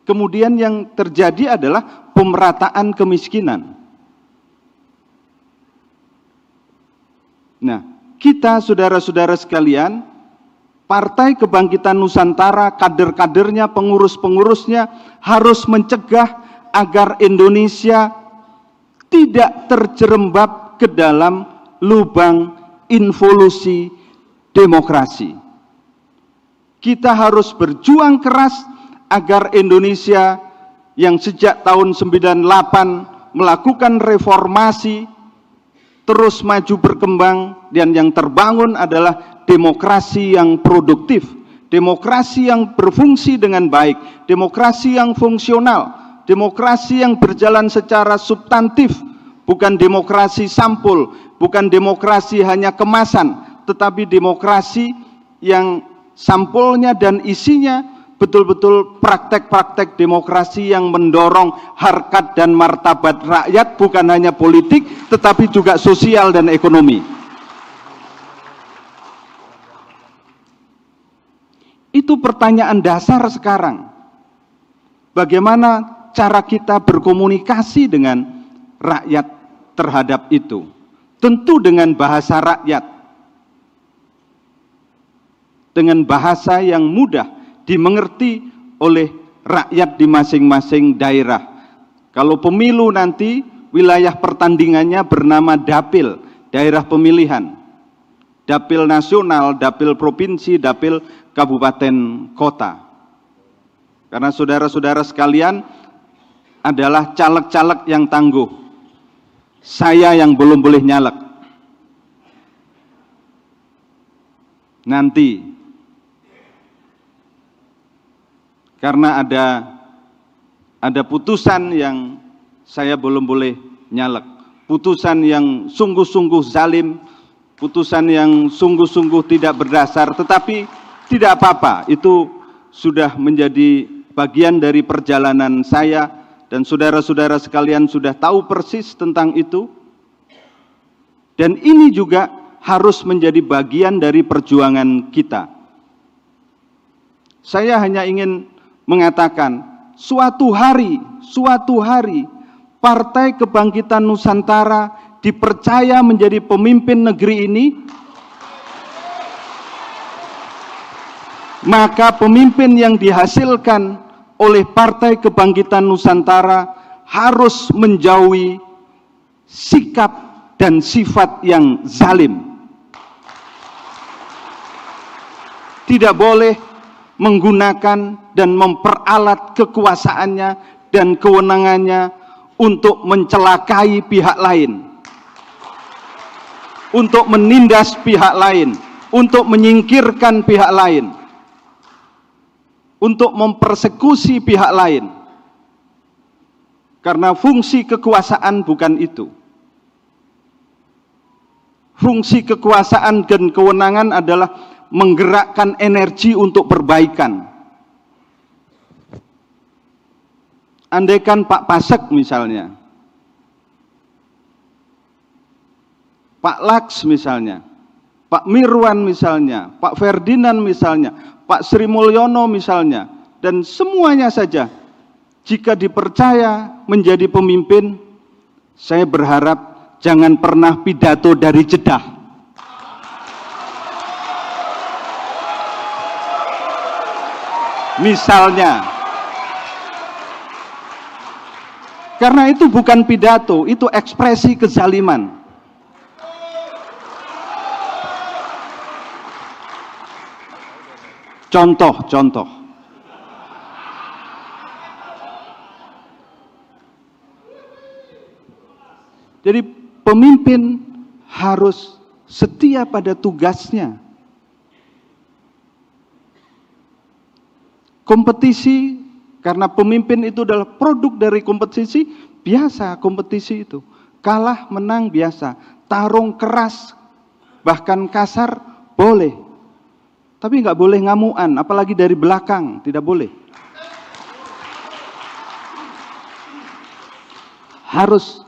Kemudian yang terjadi adalah pemerataan kemiskinan. Nah, kita saudara-saudara sekalian, Partai Kebangkitan Nusantara, kader-kadernya, pengurus-pengurusnya harus mencegah agar Indonesia tidak terjerembab ke dalam lubang involusi demokrasi. Kita harus berjuang keras agar Indonesia yang sejak tahun 98 melakukan reformasi terus maju berkembang, dan yang terbangun adalah demokrasi yang produktif, demokrasi yang berfungsi dengan baik, demokrasi yang fungsional, demokrasi yang berjalan secara substantif, bukan demokrasi sampul, bukan demokrasi hanya kemasan, tetapi demokrasi yang sampulnya dan isinya betul-betul praktek-praktek demokrasi yang mendorong harkat dan martabat rakyat, bukan hanya politik, tetapi juga sosial dan ekonomi. Itu pertanyaan dasar sekarang. Bagaimana cara kita berkomunikasi dengan rakyat terhadap itu? Tentu dengan bahasa rakyat. Dengan bahasa yang mudah dimengerti oleh rakyat di masing-masing daerah. Kalau pemilu nanti, wilayah pertandingannya bernama dapil, daerah pemilihan. Dapil nasional, dapil provinsi, dapil kabupaten kota. Karena saudara-saudara sekalian adalah caleg-caleg yang tangguh. Saya yang belum boleh nyalek. Nanti karena ada putusan yang saya belum boleh nyalek, putusan yang sungguh-sungguh zalim, putusan yang sungguh-sungguh tidak berdasar, tetapi tidak apa-apa, itu sudah menjadi bagian dari perjalanan saya, dan saudara-saudara sekalian sudah tahu persis tentang itu, dan ini juga harus menjadi bagian dari perjuangan kita. Saya hanya ingin mengatakan, suatu hari Partai Kebangkitan Nusantara dipercaya menjadi pemimpin negeri ini, maka pemimpin yang dihasilkan oleh Partai Kebangkitan Nusantara harus menjauhi sikap dan sifat yang zalim. Tidak boleh menggunakan dan memperalat kekuasaannya dan kewenangannya untuk mencelakai pihak lain, untuk menindas pihak lain, untuk menyingkirkan pihak lain, untuk mempersekusi pihak lain. Karena fungsi kekuasaan bukan itu. Fungsi kekuasaan dan kewenangan adalah menggerakkan energi untuk perbaikan. Andaikan Pak Pasek misalnya, Pak Laks misalnya, Pak Mirwan misalnya, Pak Ferdinand misalnya, Pak Sri Mulyono misalnya, dan semuanya saja, jika dipercaya menjadi pemimpin, saya berharap jangan pernah pidato dari Jeddah. Misalnya, karena itu bukan pidato, itu ekspresi kezaliman. Contoh. Jadi pemimpin harus setia pada tugasnya. Kompetisi, karena pemimpin itu adalah produk dari kompetisi, biasa kompetisi itu. Kalah, menang, biasa. Tarung keras, bahkan kasar, boleh. Tapi nggak boleh ngamuan, apalagi dari belakang, tidak boleh. Harus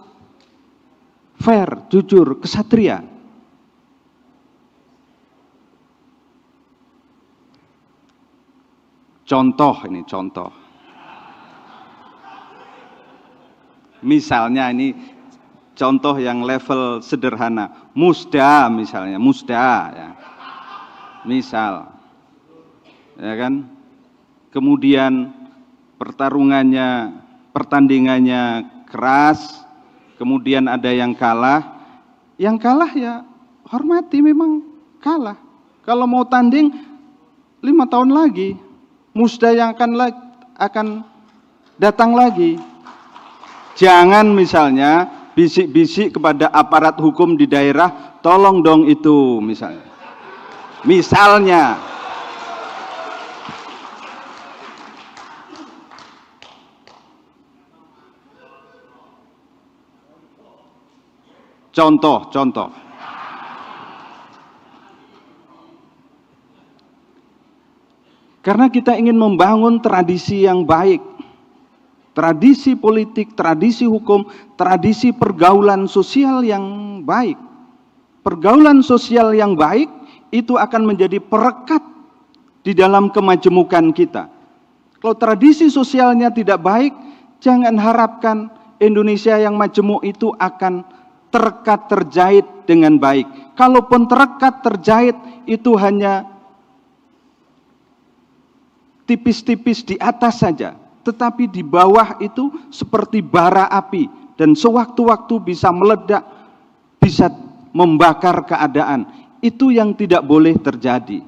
fair, jujur, kesatria. Contoh ini, contoh. Misalnya ini contoh yang level sederhana, musda misalnya, musda ya. Misal, ya kan? Kemudian pertandingannya keras, kemudian ada yang kalah. Yang kalah ya hormati, memang kalah. Kalau mau tanding 5 tahun lagi, musda yang akan datang lagi. Jangan misalnya bisik-bisik kepada aparat hukum di daerah, tolong dong itu misalnya. Misalnya. Contoh. Karena kita ingin membangun tradisi yang baik. Tradisi politik, tradisi hukum, tradisi pergaulan sosial yang baik. Pergaulan sosial yang baik itu akan menjadi perekat di dalam kemajemukan kita. Kalau tradisi sosialnya tidak baik, jangan harapkan Indonesia yang majemuk itu akan terekat terjahit dengan baik. Kalaupun terekat terjahit itu hanya tipis-tipis di atas saja, tetapi di bawah itu seperti bara api dan sewaktu-waktu bisa meledak, bisa membakar keadaan. Itu yang tidak boleh terjadi.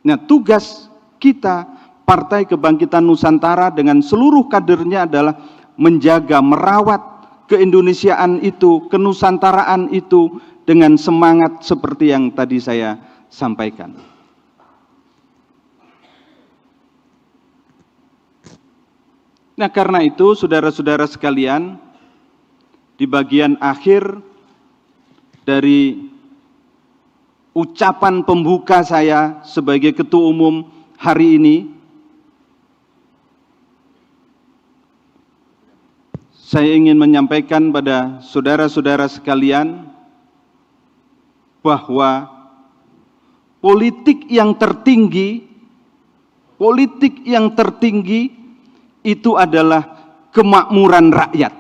Nah, tugas kita Partai Kebangkitan Nusantara dengan seluruh kadernya adalah menjaga, merawat keindonesiaan itu, kenusantaraan itu dengan semangat seperti yang tadi saya sampaikan. Nah, karena itu saudara-saudara sekalian, di bagian akhir dari ucapan pembuka saya sebagai Ketua Umum hari ini, saya ingin menyampaikan pada saudara-saudara sekalian bahwa politik yang tertinggi itu adalah kemakmuran rakyat.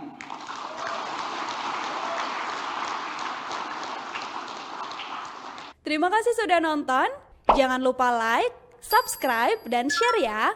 Terima kasih sudah nonton. Jangan lupa like, subscribe, dan share ya.